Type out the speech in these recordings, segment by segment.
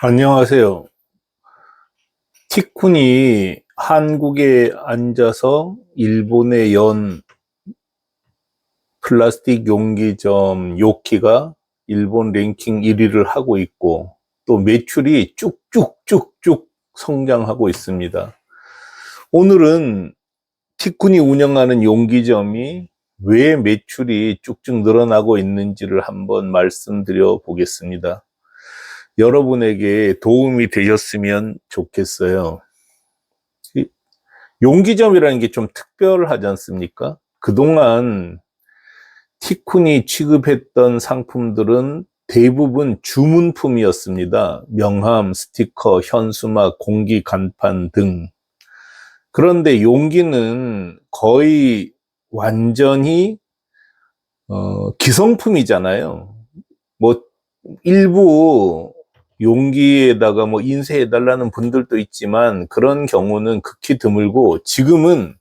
안녕하세요. 티쿤이 한국에 앉아서 일본의 연 플라스틱 용기점 요키가 일본 랭킹 1위를 하고 있고 또 매출이 쭉쭉쭉쭉 성장하고 있습니다. 오늘은 티쿤이 운영하는 용기점이 왜 매출이 쭉쭉 늘어나고 있는지를 한번 말씀드려 보겠습니다. 여러분에게 도움이 되셨으면 좋겠어요. 용기점이라는 게 좀 특별하지 않습니까? 그동안 티쿤이 취급했던 상품들은 대부분 주문품이었습니다. 명함, 스티커, 현수막, 공기 간판 등. 그런데 용기는 거의 완전히 기성품이잖아요. 뭐 일부 용기에다가 뭐 인쇄해달라는 분들도 있지만 그런 경우는 극히 드물고 지금은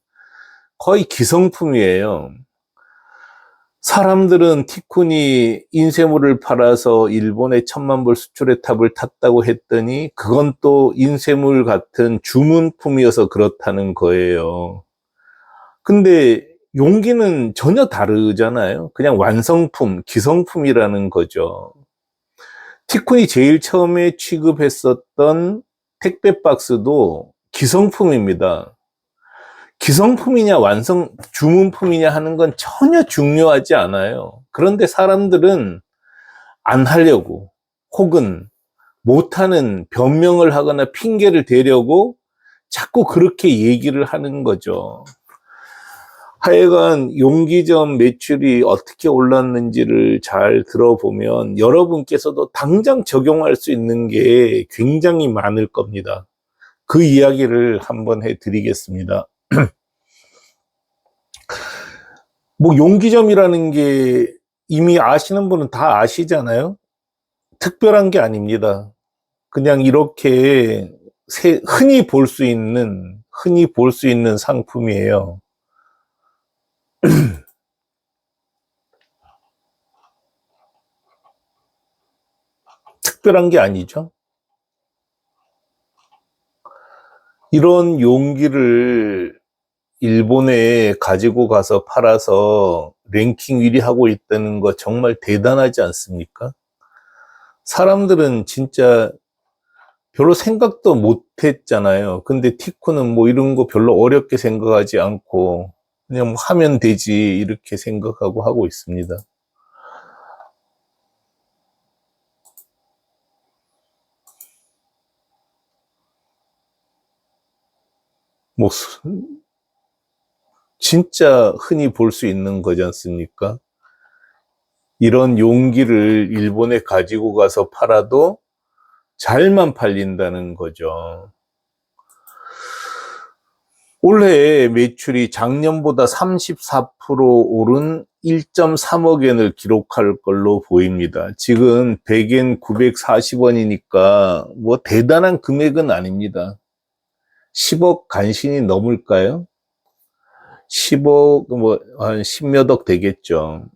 거의 기성품이에요. 사람들은 티쿤이 인쇄물을 팔아서 일본에 1,000만 불 수출의 탑을 탔다고 했더니 그건 또 인쇄물 같은 주문품이어서 그렇다는 거예요. 근데 용기는 전혀 다르잖아요. 그냥 완성품, 기성품이라는 거죠. 티쿤이 제일 처음에 취급했었던 택배 박스도 기성품입니다. 기성품이냐 주문품이냐 하는 건 전혀 중요하지 않아요. 그런데 사람들은 안 하려고 혹은 못하는 변명을 하거나 핑계를 대려고 자꾸 그렇게 얘기를 하는 거죠. 하여간 용기점 매출이 어떻게 올랐는지를 잘 들어보면 여러분께서도 당장 적용할 수 있는 게 굉장히 많을 겁니다. 그 이야기를 한번 해드리겠습니다. 뭐 용기점이라는 게 이미 아시는 분은 다 아시잖아요. 특별한 게 아닙니다. 그냥 이렇게 흔히 볼 수 있는 상품이에요. 특별한 게 아니죠. 이런 용기를 일본에 가지고 가서 팔아서 랭킹 1위 하고 있다는 거 정말 대단하지 않습니까? 사람들은 진짜 별로 생각도 못 했잖아요. 근데 티코는 뭐 이런 거 별로 어렵게 생각하지 않고 그냥 뭐 하면 되지 이렇게 생각하고 하고 있습니다. 뭐 진짜 흔히 볼 수 있는 거지 않습니까? 이런 용기를 일본에 가지고 가서 팔아도 잘만 팔린다는 거죠. 올해 매출이 작년보다 34% 오른 1.3억 엔을 기록할 걸로 보입니다. 지금 100엔 940원이니까 뭐 대단한 금액은 아닙니다. 10억 간신히 넘을까요? 10억, 뭐, 한 10몇 억 되겠죠.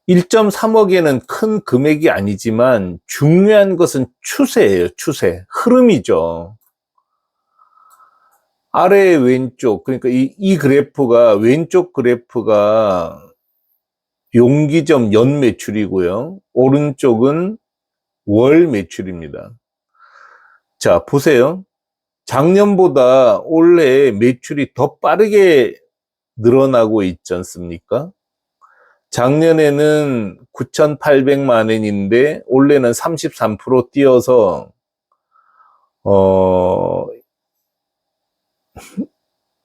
1.3억에는 큰 금액이 아니지만 중요한 것은 추세예요, 추세. 흐름이죠. 아래 왼쪽, 그러니까 이 그래프가, 왼쪽 그래프가 용기점 연 매출이고요. 오른쪽은 월 매출입니다. 자, 보세요. 작년보다 올해 매출이 더 빠르게 늘어나고 있지 않습니까? 작년에는 9,800만 엔인데 올해는 33% 뛰어서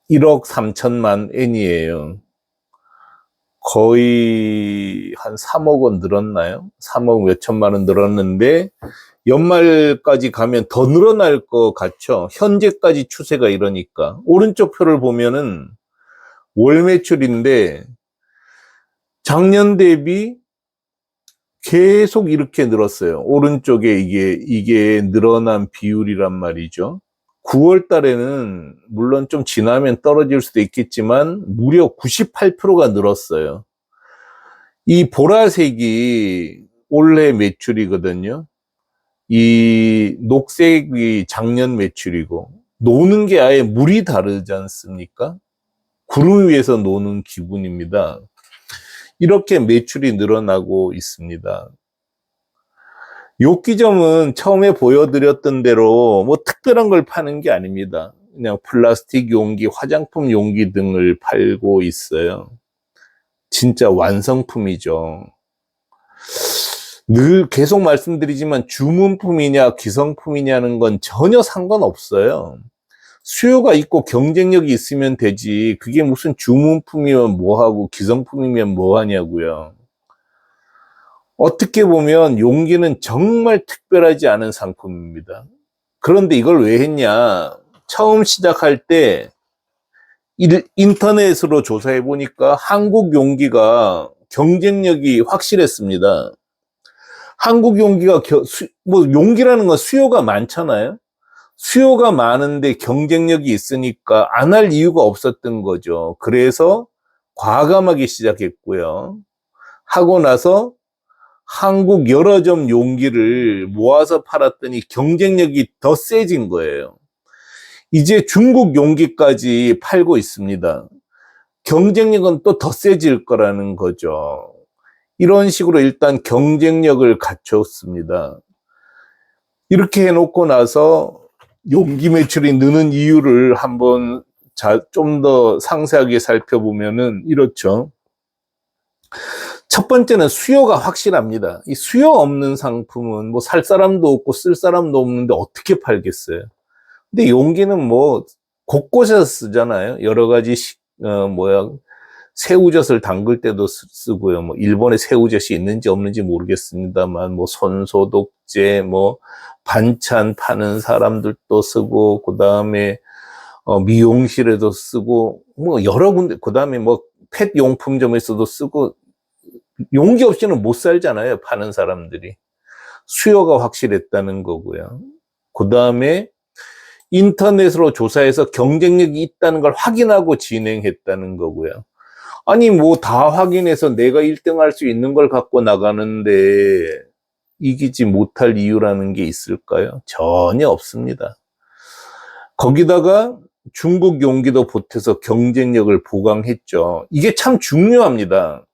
1억 3천만 엔이에요. 거의 한 3억 원 늘었나요? 3억 몇천만 원 늘었는데 연말까지 가면 더 늘어날 것 같죠? 현재까지 추세가 이러니까. 오른쪽 표를 보면은 월 매출인데 작년 대비 계속 이렇게 늘었어요. 오른쪽에 이게 늘어난 비율이란 말이죠. 9월 달에는 물론 좀 지나면 떨어질 수도 있겠지만 무려 98%가 늘었어요. 이 보라색이 올해 매출이거든요. 이 녹색이 작년 매출이고, 노는 게 아예 물이 다르지 않습니까? 구름 위에서 노는 기분입니다. 이렇게 매출이 늘어나고 있습니다. 요끼점은 처음에 보여드렸던 대로 뭐 특별한 걸 파는 게 아닙니다. 그냥 플라스틱 용기, 화장품 용기 등을 팔고 있어요. 진짜 완성품이죠. 늘 계속 말씀드리지만 주문품이냐 기성품이냐는 건 전혀 상관없어요. 수요가 있고 경쟁력이 있으면 되지, 그게 무슨 주문품이면 뭐하고 기성품이면 뭐하냐고요. 어떻게 보면 용기는 정말 특별하지 않은 상품입니다. 그런데 이걸 왜 했냐? 처음 시작할 때 인터넷으로 조사해 보니까 한국 용기가 경쟁력이 확실했습니다. 한국 용기가 용기라는 건 수요가 많잖아요. 수요가 많은데 경쟁력이 있으니까 안 할 이유가 없었던 거죠. 그래서 과감하게 시작했고요. 하고 나서 한국 여러 점 용기를 모아서 팔았더니 경쟁력이 더 세진 거예요. 이제 중국 용기까지 팔고 있습니다. 경쟁력은 또 더 세질 거라는 거죠. 이런 식으로 일단 경쟁력을 갖췄습니다. 이렇게 해놓고 나서 용기 매출이 느는 이유를 한번 좀 더 상세하게 살펴보면은 이렇죠. 첫 번째는 수요가 확실합니다. 이 수요 없는 상품은 뭐 살 사람도 없고 쓸 사람도 없는데 어떻게 팔겠어요? 근데 용기는 뭐 곳곳에서 쓰잖아요. 여러 가지 새우젓을 담글 때도 쓰고요. 뭐 일본에 새우젓이 있는지 없는지 모르겠습니다만 뭐 손소독제, 뭐 반찬 파는 사람들도 쓰고, 그 다음에 미용실에도 쓰고, 뭐 여러 군데, 그 다음에 뭐 펫 용품점에서도 쓰고, 용기 없이는 못 살잖아요, 파는 사람들이. 수요가 확실했다는 거고요. 그 다음에 인터넷으로 조사해서 경쟁력이 있다는 걸 확인하고 진행했다는 거고요. 아니 뭐 다 확인해서 내가 1등 할 수 있는 걸 갖고 나가는데 이기지 못할 이유라는 게 있을까요? 전혀 없습니다. 거기다가 중국 용기도 보태서 경쟁력을 보강했죠. 이게 참 중요합니다.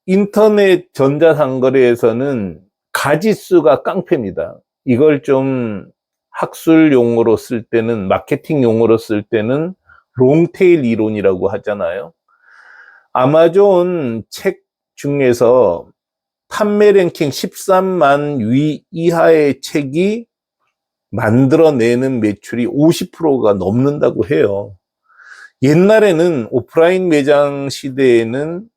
인터넷 전자상거래에서는 가짓수가 깡패입니다. 이걸 좀 학술 용어로 쓸 때는, 마케팅 용어로 쓸 때는 롱테일 이론이라고 하잖아요. 아마존 책 중에서 판매 랭킹 13만 위 이하의 책이 만들어내는 매출이 50%가 넘는다고 해요. 옛날에는 오프라인 매장 시대에는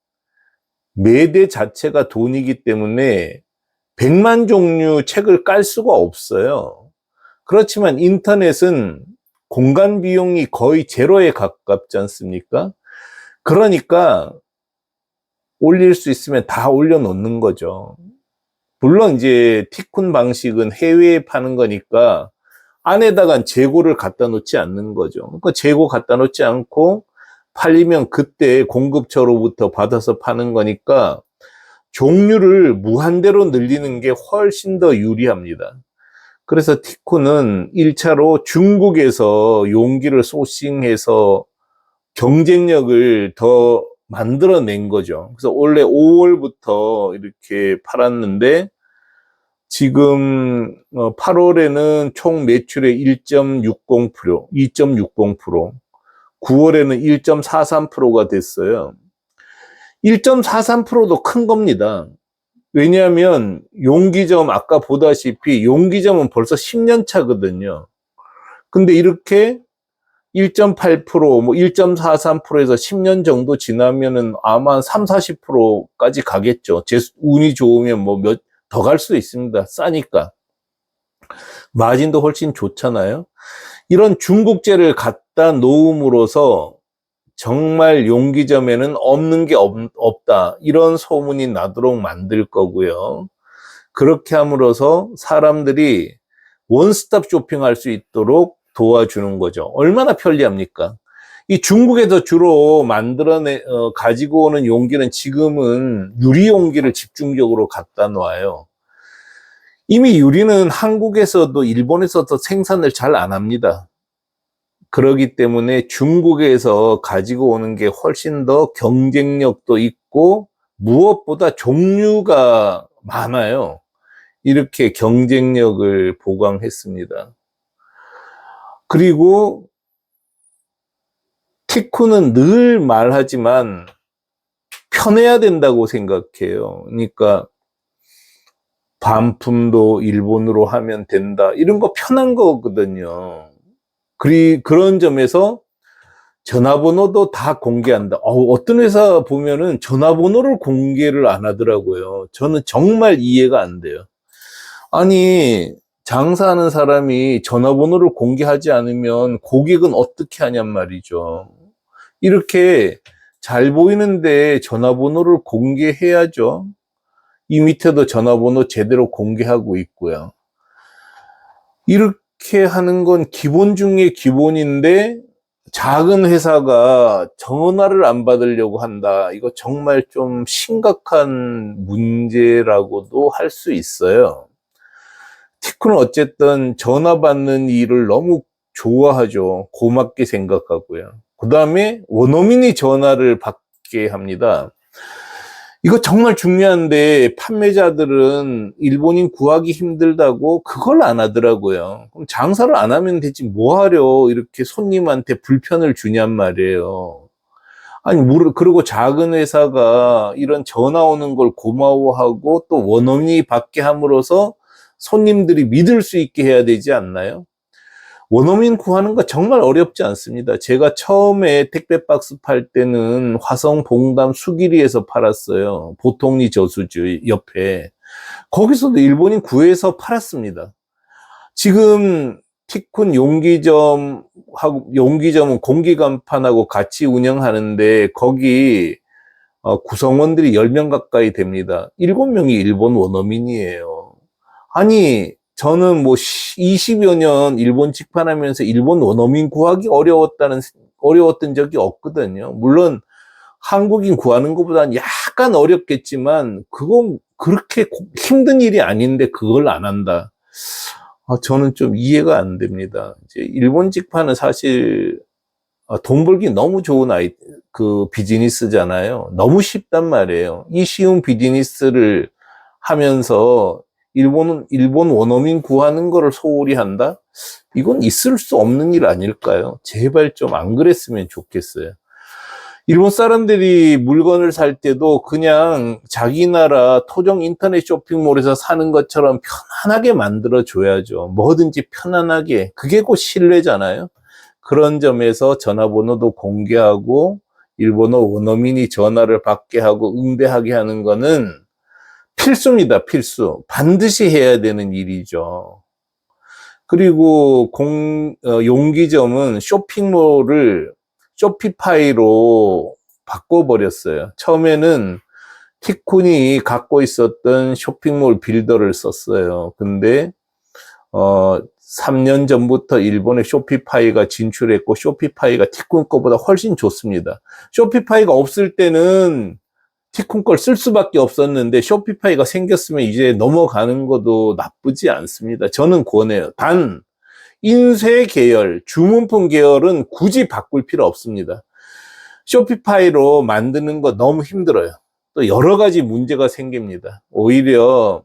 매대 자체가 돈이기 때문에 100만 종류 책을 깔 수가 없어요. 그렇지만 인터넷은 공간 비용이 거의 제로에 가깝지 않습니까? 그러니까 올릴 수 있으면 다 올려놓는 거죠. 물론 이제 티쿤 방식은 해외에 파는 거니까 안에다가 재고를 갖다 놓지 않는 거죠. 그러니까 재고 갖다 놓지 않고 팔리면 그때 공급처로부터 받아서 파는 거니까 종류를 무한대로 늘리는 게 훨씬 더 유리합니다. 그래서 티쿤은 1차로 중국에서 용기를 소싱해서 경쟁력을 더 만들어낸 거죠. 그래서 원래 5월부터 이렇게 팔았는데 지금 8월에는 총 매출의 1.60%, 2.60%, 9월에는 1.43%가 됐어요. 1.43%도 큰 겁니다. 왜냐하면 용기점, 아까 보다시피 용기점은 벌써 10년 차거든요. 근데 이렇게 1.8%, 뭐 1.43%에서 10년 정도 지나면은 아마 3, 40%까지 가겠죠. 제 운이 좋으면 뭐 더 갈 수도 있습니다. 싸니까. 마진도 훨씬 좋잖아요. 이런 중국제를 갖다 놓음으로써 정말 용기점에는 없는 게 없다, 이런 소문이 나도록 만들 거고요. 그렇게 함으로써 사람들이 원스톱 쇼핑할 수 있도록 도와주는 거죠. 얼마나 편리합니까? 이 중국에서 주로 가지고 오는 용기는 지금은 유리 용기를 집중적으로 갖다 놔요. 이미 유리는 한국에서도 일본에서도 생산을 잘 안 합니다. 그러기 때문에 중국에서 가지고 오는 게 훨씬 더 경쟁력도 있고 무엇보다 종류가 많아요. 이렇게 경쟁력을 보강했습니다. 그리고 티쿠는 늘 말하지만 편해야 된다고 생각해요. 그러니까 반품도 일본으로 하면 된다. 이런 거 편한 거거든요. 그런 점에서 전화번호도 다 공개한다. 어떤 회사 보면은 전화번호를 공개를 안 하더라고요. 저는 정말 이해가 안 돼요. 아니, 장사하는 사람이 전화번호를 공개하지 않으면 고객은 어떻게 하냔 말이죠. 이렇게 잘 보이는데 전화번호를 공개해야죠. 이 밑에도 전화번호 제대로 공개하고 있고요. 이렇게 하는 건 기본 중에 기본인데 작은 회사가 전화를 안 받으려고 한다. 이거 정말 좀 심각한 문제라고도 할 수 있어요. 티쿠는 어쨌든 전화 받는 일을 너무 좋아하죠. 고맙게 생각하고요. 그 다음에 원어민이 전화를 받게 합니다. 이거 정말 중요한데 판매자들은 일본인 구하기 힘들다고 그걸 안 하더라고요. 그럼 장사를 안 하면 되지 뭐 하려 이렇게 손님한테 불편을 주냔 말이에요. 아니, 그리고 작은 회사가 이런 전화 오는 걸 고마워하고 또 원어민이 받게 함으로써 손님들이 믿을 수 있게 해야 되지 않나요? 원어민 구하는 거 정말 어렵지 않습니다. 제가 처음에 택배 박스 팔 때는 화성 봉담 수기리에서 팔았어요. 보통리 저수지 옆에. 거기서도 일본인 구해서 팔았습니다. 지금 티쿤 용기점은 공기간판하고 같이 운영하는데 거기 구성원들이 10명 가까이 됩니다. 7명이 일본 원어민이에요. 아니, 저는 뭐 20여 년 일본 직판하면서 일본 원어민 구하기 어려웠던 적이 없거든요. 물론 한국인 구하는 것보다는 약간 어렵겠지만 그건 그렇게 힘든 일이 아닌데 그걸 안 한다. 저는 좀 이해가 안 됩니다. 이제 일본 직판은 사실 돈 벌기 너무 좋은 비즈니스잖아요. 너무 쉽단 말이에요. 이 쉬운 비즈니스를 하면서 일본 원어민 구하는 거를 소홀히 한다? 이건 있을 수 없는 일 아닐까요? 제발 좀 안 그랬으면 좋겠어요. 일본 사람들이 물건을 살 때도 그냥 자기 나라 토종 인터넷 쇼핑몰에서 사는 것처럼 편안하게 만들어줘야죠. 뭐든지 편안하게. 그게 곧 신뢰잖아요. 그런 점에서 전화번호도 공개하고 일본어 원어민이 전화를 받게 하고 응대하게 하는 거는 필수입니다. 필수. 반드시 해야 되는 일이죠. 그리고 용기점은 쇼핑몰을 쇼피파이로 바꿔버렸어요. 처음에는 티쿤이 갖고 있었던 쇼핑몰 빌더를 썼어요. 근데 3년 전부터 일본에 쇼피파이가 진출했고 쇼피파이가 티쿤 거보다 훨씬 좋습니다. 쇼피파이가 없을 때는 티쿤 걸 쓸 수밖에 없었는데 쇼피파이가 생겼으면 이제 넘어가는 것도 나쁘지 않습니다. 저는 권해요. 단 인쇄 계열, 주문품 계열은 굳이 바꿀 필요 없습니다. 쇼피파이로 만드는 거 너무 힘들어요. 또 여러 가지 문제가 생깁니다. 오히려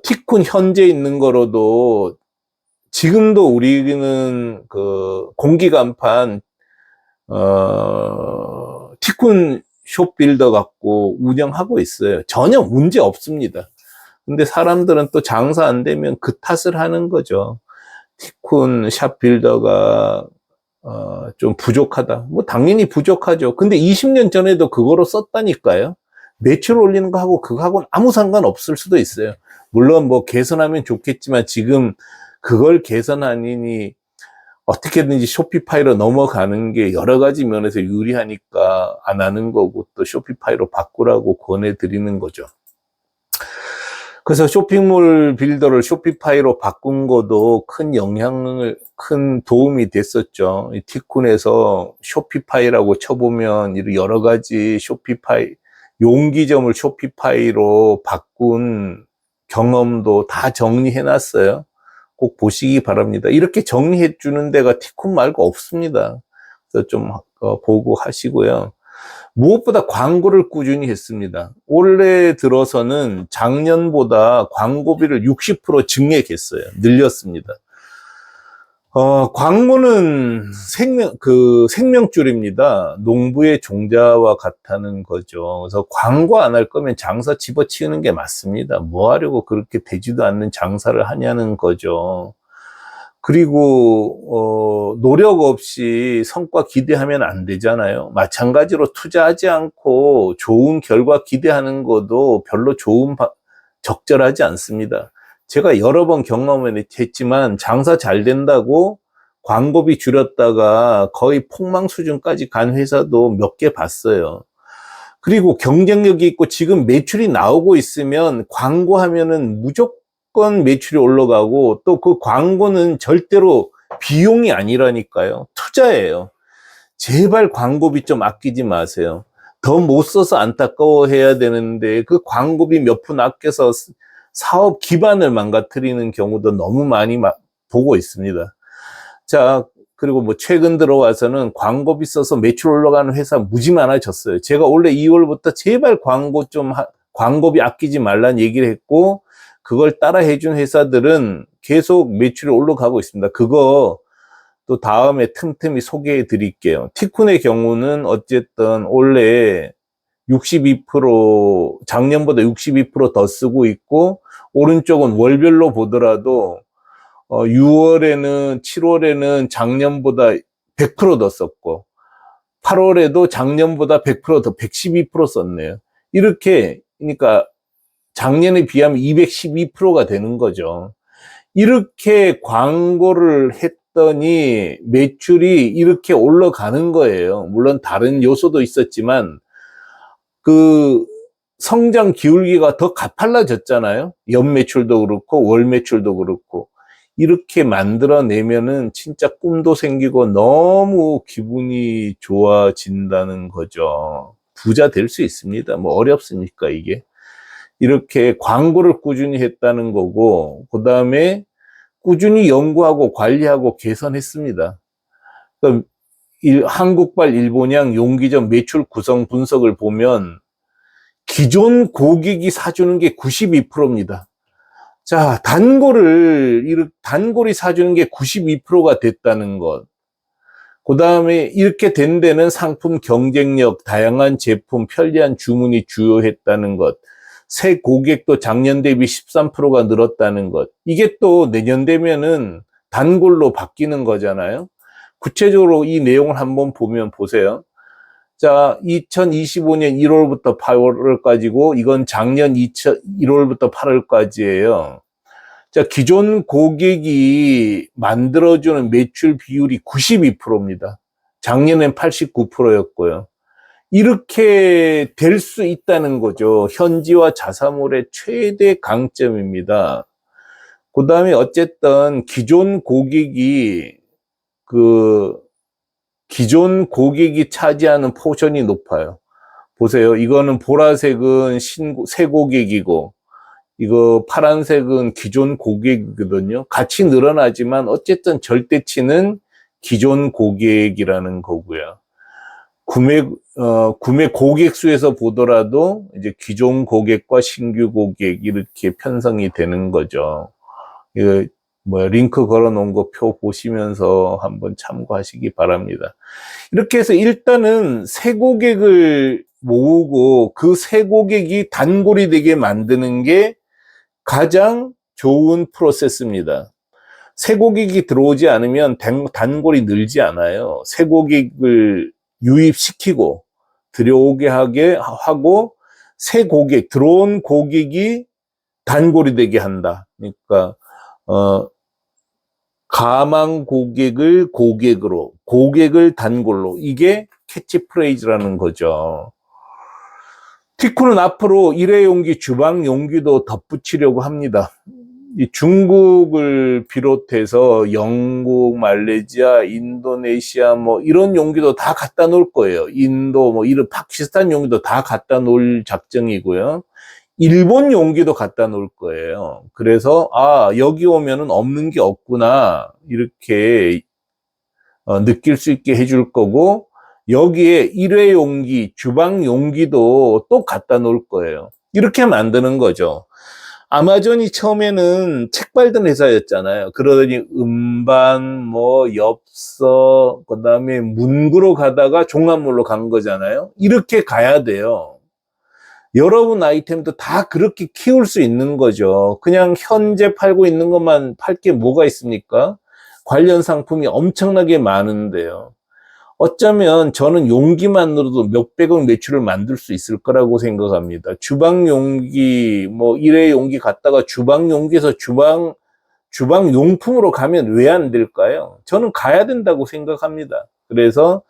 티쿤 현재 있는 거로도 지금도 우리는 그 공기간판 티쿤 숍빌더 갖고 운영하고 있어요. 전혀 문제 없습니다. 근데 사람들은 또 장사 안 되면 그 탓을 하는 거죠. 티쿤 샵 빌더가 좀 부족하다. 뭐 당연히 부족하죠. 근데 20년 전에도 그거로 썼다니까요. 매출 올리는 거 하고 그거하고는 아무 상관 없을 수도 있어요. 물론 뭐 개선하면 좋겠지만 지금 그걸 개선하니 어떻게든지 쇼피파이로 넘어가는 게 여러 가지 면에서 유리하니까 안 하는 거고 또 쇼피파이로 바꾸라고 권해드리는 거죠. 그래서 쇼핑몰 빌더를 쇼피파이로 바꾼 것도 큰 도움이 됐었죠. 티쿤에서 쇼피파이라고 쳐보면 여러 가지 용기점을 쇼피파이로 바꾼 경험도 다 정리해 놨어요. 꼭 보시기 바랍니다. 이렇게 정리해 주는 데가 티쿤 말고 없습니다. 그래서 좀 보고 하시고요. 무엇보다 광고를 꾸준히 했습니다. 올해 들어서는 작년보다 광고비를 60% 증액했어요. 늘렸습니다. 광고는 생명줄입니다. 농부의 종자와 같다는 거죠. 그래서 광고 안 할 거면 장사 집어치우는 게 맞습니다. 뭐 하려고 그렇게 되지도 않는 장사를 하냐는 거죠. 그리고, 노력 없이 성과 기대하면 안 되잖아요. 마찬가지로 투자하지 않고 좋은 결과 기대하는 것도 별로 적절하지 않습니다. 제가 여러 번 경험을 했지만 장사 잘 된다고 광고비 줄였다가 거의 폭망 수준까지 간 회사도 몇 개 봤어요. 그리고 경쟁력이 있고 지금 매출이 나오고 있으면 광고하면은 무조건 매출이 올라가고 또 그 광고는 절대로 비용이 아니라니까요. 투자예요. 제발 광고비 좀 아끼지 마세요. 더 못 써서 안타까워 해야 되는데 그 광고비 몇 푼 아껴서 사업 기반을 망가뜨리는 경우도 너무 많이 보고 있습니다. 자, 그리고 뭐 최근 들어와서는 광고비 써서 매출 올라가는 회사 무지 많아졌어요. 제가 원래 2월부터 제발 광고비 아끼지 말란 얘기를 했고 그걸 따라 해준 회사들은 계속 매출이 올라가고 있습니다. 그거 또 다음에 틈틈이 소개해 드릴게요. 티쿤의 경우는 어쨌든 올해 62% 작년보다 62%더 쓰고 있고 오른쪽은 월별로 보더라도 6월에는 7월에는 작년보다 100%더 썼고 8월에도 작년보다 100%더 112% 썼네요. 이렇게 그러니까 작년에 비하면 212%가 되는 거죠. 이렇게 광고를 했더니 매출이 이렇게 올라가는 거예요. 물론 다른 요소도 있었지만 그 성장 기울기가 더 가팔라졌잖아요. 연 매출도 그렇고 월 매출도 그렇고 이렇게 만들어내면은 진짜 꿈도 생기고 너무 기분이 좋아진다는 거죠. 부자 될 수 있습니다. 뭐 어렵습니까 이게. 이렇게 광고를 꾸준히 했다는 거고 그 다음에 꾸준히 연구하고 관리하고 개선했습니다. 그러니까 한국발 일본향 용기전 매출 구성 분석을 보면 기존 고객이 사주는 게 92%입니다. 자, 단골이 사주는 게 92%가 됐다는 것. 그 다음에 이렇게 된 데는 상품 경쟁력, 다양한 제품, 편리한 주문이 주요했다는 것. 새 고객도 작년 대비 13%가 늘었다는 것. 이게 또 내년 되면은 단골로 바뀌는 거잖아요. 구체적으로 이 내용을 한번 보세요. 자, 2025년 1월부터 8월까지고 이건 작년 1월부터 8월까지예요. 자, 기존 고객이 만들어주는 매출 비율이 92%입니다. 작년엔 89%였고요. 이렇게 될 수 있다는 거죠. 현지화 자사몰의 최대 강점입니다. 그 다음에 어쨌든 기존 고객이 차지하는 포션이 높아요. 보세요. 이거는 보라색은 새 고객이고, 이거 파란색은 기존 고객이거든요. 같이 늘어나지만 어쨌든 절대치는 기존 고객이라는 거고요. 구매 고객 수에서 보더라도 이제 기존 고객과 신규 고객 이렇게 편성이 되는 거죠. 이거 링크 걸어 놓은 거 표 보시면서 한번 참고하시기 바랍니다. 이렇게 해서 일단은 새 고객을 모으고 그 새 고객이 단골이 되게 만드는 게 가장 좋은 프로세스입니다. 새 고객이 들어오지 않으면 단골이 늘지 않아요. 새 고객을 유입시키고 들어오게 하고 들어온 고객이 단골이 되게 한다. 그러니까 가망 고객을 고객으로, 고객을 단골로, 이게 캐치프레이즈라는 거죠. 티쿤은 앞으로 일회용기, 주방용기도 덧붙이려고 합니다. 이 중국을 비롯해서 영국, 말레이시아, 인도네시아 이런 용기도 다 갖다 놓을 거예요. 인도 이런 파키스탄 용기도 다 갖다 놓을 작정이고요. 일본 용기도 갖다 놓을 거예요. 그래서 여기 오면은 없는 게 없구나 이렇게 느낄 수 있게 해줄 거고, 여기에 일회 용기, 주방 용기도 또 갖다 놓을 거예요. 이렇게 만드는 거죠. 아마존이 처음에는 책 팔던 회사였잖아요. 그러더니 음반, 엽서, 그 다음에 문구로 가다가 종합물로 간 거잖아요. 이렇게 가야 돼요. 여러분 아이템도 다 그렇게 키울 수 있는 거죠. 그냥 현재 팔고 있는 것만 팔 게 뭐가 있습니까? 관련 상품이 엄청나게 많은데요. 어쩌면 저는 용기만으로도 몇백억 매출을 만들 수 있을 거라고 생각합니다. 주방 용기, 일회 용기 갖다가 주방 용기에서 주방 용품으로 가면 왜 안 될까요? 저는 가야 된다고 생각합니다. 그래서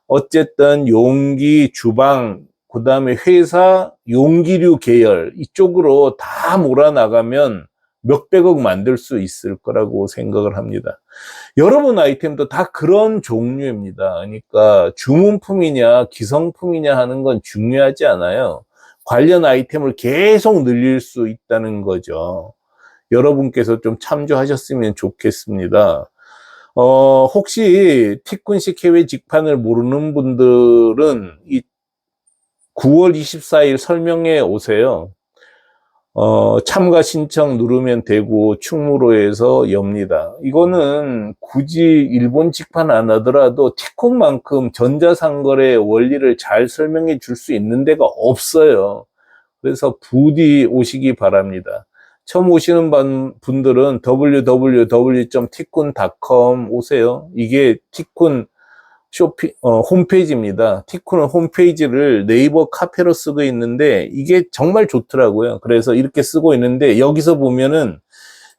어쨌든 용기, 주방, 그 다음에 회사, 용기류 계열 이쪽으로 다 몰아나가면 몇백억 만들 수 있을 거라고 생각을 합니다. 여러분 아이템도 다 그런 종류입니다. 그러니까 주문품이냐 기성품이냐 하는 건 중요하지 않아요. 관련 아이템을 계속 늘릴 수 있다는 거죠. 여러분께서 좀 참조하셨으면 좋겠습니다. 혹시 티쿤식 해외 직판을 모르는 분들은 이 9월 24일 설명회 오세요. 참가 신청 누르면 되고 충무로에서 엽니다. 이거는 굳이 일본 직판 안 하더라도 티콘만큼 전자상거래 원리를 잘 설명해 줄 수 있는 데가 없어요. 그래서 부디 오시기 바랍니다. 처음 오시는 분들은 www.tikkun.com 오세요. 이게 티콘 홈페이지입니다. 티콘은 홈페이지를 네이버 카페로 쓰고 있는데 이게 정말 좋더라고요. 그래서 이렇게 쓰고 있는데 여기서 보면은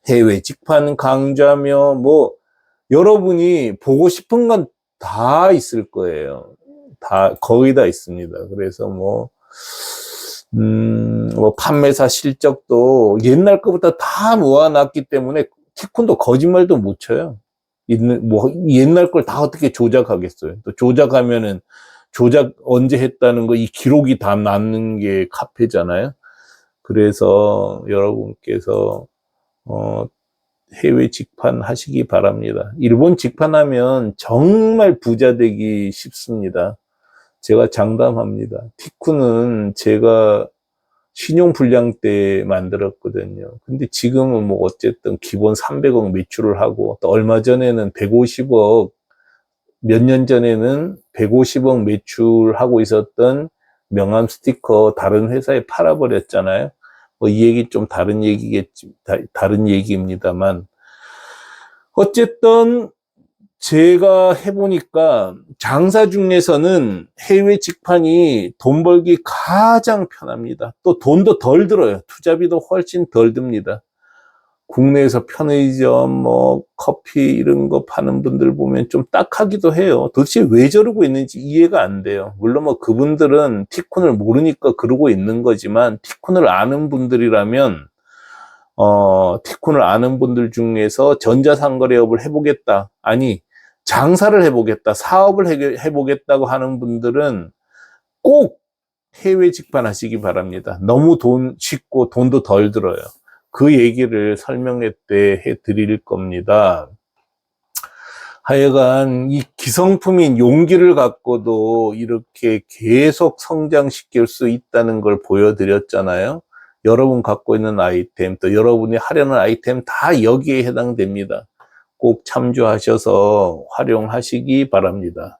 해외 직판 강좌며 여러분이 보고 싶은 건 다 있을 거예요. 거의 다 있습니다. 그래서 판매사 실적도 옛날 거부터 다 모아놨기 때문에 티콘도 거짓말도 못 쳐요. 옛날 걸 다 어떻게 조작하겠어요. 또 조작하면은 조작 언제 했다는 거 이 기록이 다 남는 게 카페잖아요. 그래서 여러분께서 해외 직판 하시기 바랍니다. 일본 직판하면 정말 부자 되기 쉽습니다. 제가 장담합니다. 티쿠는 제가 신용불량 때 만들었거든요. 근데 지금은 어쨌든 기본 300억 매출을 하고, 또 얼마 전에는 150억, 몇 년 전에는 150억 매출하고 있었던 명함 스티커 다른 회사에 팔아버렸잖아요. 이 얘기 좀 다른 얘기입니다만, 어쨌든 제가 해보니까 장사 중에서는 해외 직판이 돈 벌기 가장 편합니다. 또 돈도 덜 들어요. 투자비도 훨씬 덜 듭니다. 국내에서 편의점, 커피 이런 거 파는 분들 보면 좀 딱하기도 해요. 도대체 왜 저러고 있는지 이해가 안 돼요. 물론 그분들은 티콘을 모르니까 그러고 있는 거지만, 티콘을 아는 분들이라면 티콘을 아는 분들 중에서 전자상거래업을 해보겠다, 아니 장사를 해보겠다, 사업을 해보겠다고 하는 분들은 꼭 해외 직판하시기 바랍니다. 너무 쉽고 돈도 덜 들어요. 그 얘기를 설명회 때 해드릴 겁니다. 하여간 이 기성품인 용기를 갖고도 이렇게 계속 성장시킬 수 있다는 걸 보여드렸잖아요. 여러분 갖고 있는 아이템, 또 여러분이 하려는 아이템 다 여기에 해당됩니다. 꼭 참조하셔서 활용하시기 바랍니다.